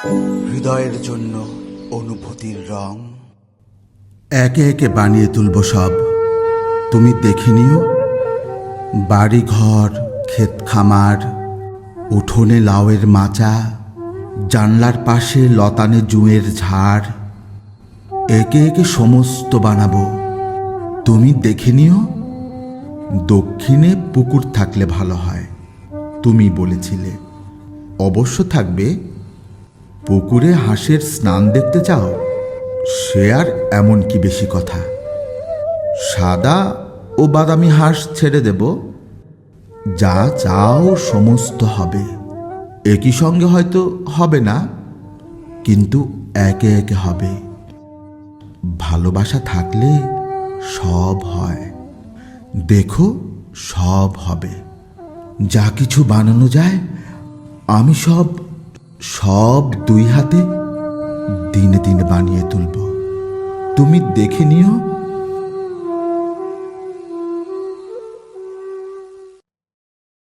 হৃদয়ের জন্য অনুভূতির রং। একে একে বানিয়ে তুলব সব, তুমি দেখে নিও। বাড়ি ঘর, ক্ষেত খামার, উঠোনে লাউয়ের মাচা, জানলার পাশে লতানে জুঁয়ের ঝাড়, একে একে সমস্ত বানাবো, তুমি দেখে নিও। দক্ষিণে পুকুর থাকলে ভালো হয়, তুমি বলেছিলে। অবশ্য থাকবে। পুকুরে হাঁসের স্নান দেখতে চাও? সে আর এমন কি বেশি কথা। সাদা ও বাদামি হাঁস ছেড়ে দেব, যা চাও সমস্ত হবে। একই সঙ্গে হয়তো হবে না, কিন্তু একে একে হবে। ভালোবাসা থাকলে সব হয়, দেখো সব হবে। যা কিছু বানানো যায় আমি সব সব দুই হাতে দিনে দিনে বানিয়ে তুলব, তুমি দেখে নিও।